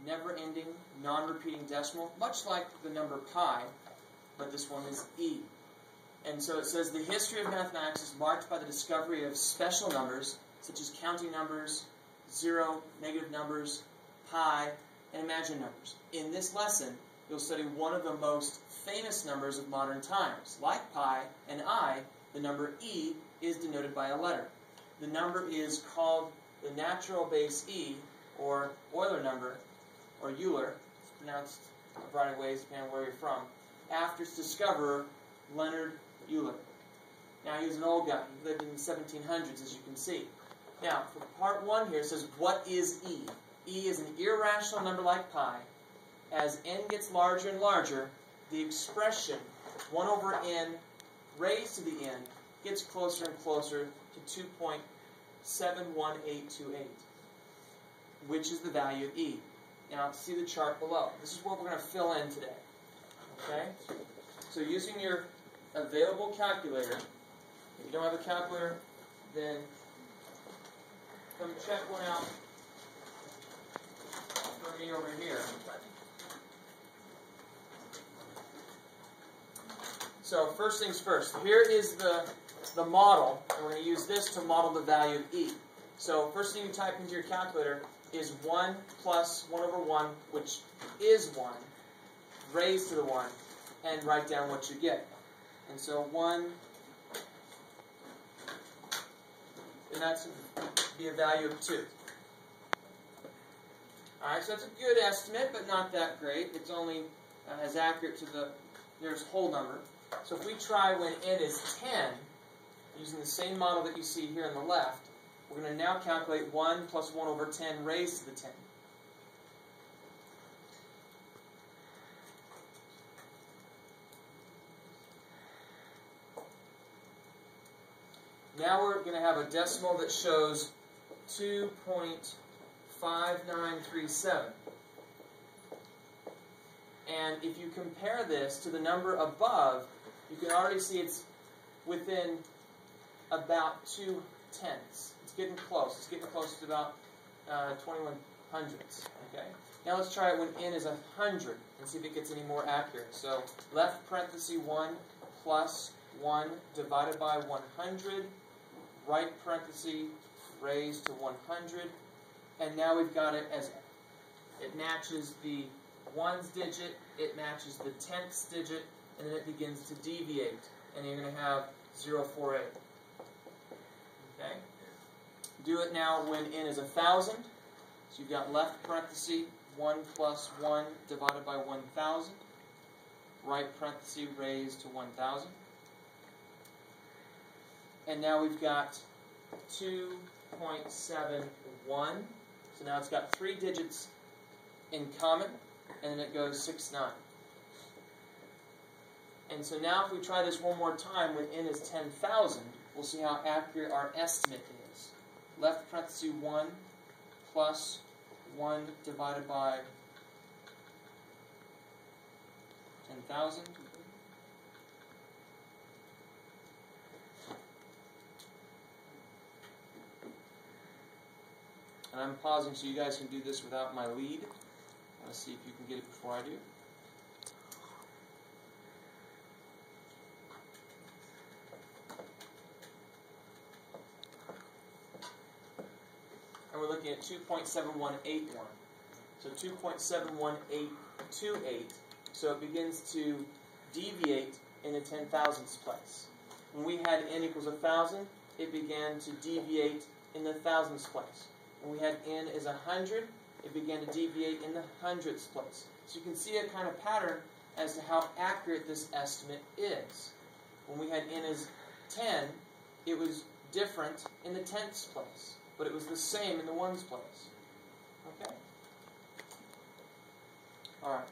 never-ending, non-repeating decimal, much like the number pi, but this one is e. And so it says, the history of mathematics is marked by the discovery of special numbers, such as counting numbers, zero, negative numbers, pi, and imaginary numbers. In this lesson, you'll study one of the most famous numbers of modern times. Like pi and I, the number e is denoted by a letter. The number is called the natural base e, or Euler number, or Euler. It's pronounced a variety of ways depending on where you're from, after its discoverer, Leonard Euler. Now, he was an old guy. He lived in the 1700s, as you can see. Now, for part 1 here, it says, what is e? E is an irrational number like pi. As n gets larger and larger, the expression 1 over n raised to the n gets closer and closer to 2.71828, which is the value of e. Now, see the chart below. This is what we're going to fill in today. Okay? So using your available calculator, if you don't have a calculator, then come check one out for me over here. So first things first, here is the model, and we're going to use this to model the value of e. So first thing you type into your calculator is 1 plus 1 over 1, which is 1, raised to the 1, and write down what you get. And so 1, and that's be a value of 2. Alright, so that's a good estimate, but not that great. It's only as accurate to the nearest whole number. So if we try when n is 10, using the same model that you see here on the left, we're going to now calculate 1 plus 1 over 10 raised to the 10. Now we're going to have a decimal that shows 2.5937. And if you compare this to the number above, you can already see it's within about 2 tenths. It's getting close. It's getting close to about 21 hundredths. Okay? Now let's try it when n is 100 and see if it gets any more accurate. So left parenthesis 1 plus 1 divided by 100, right parenthesis raised to 100, and now we've got it as it matches the ones digit, it matches the tenths digit, and then it begins to deviate, and you're going to have 0.48. Okay? Do it now when n is 1,000. So you've got left parenthesis 1 plus 1 divided by 1,000, right parenthesis raised to 1,000. And now we've got 2.71. So now it's got 3 digits in common, and then it goes 6.9. And so now if we try this one more time when n is 10,000, we'll see how accurate our estimate is. Left parenthesis 1 plus 1 divided by 10,000. And I'm pausing so you guys can do this without my lead. Let's see if you can get it before I do. And we're looking at 2.7181. So 2.71828. So it begins to deviate in the 10,000ths place. When we had n equals 1,000, it began to deviate in the thousandths place. When we had n is 100, it began to deviate in the hundredths place. So you can see a kind of pattern as to how accurate this estimate is. When we had n is 10, it was different in the tenths place, but it was the same in the ones place. Okay? Alright.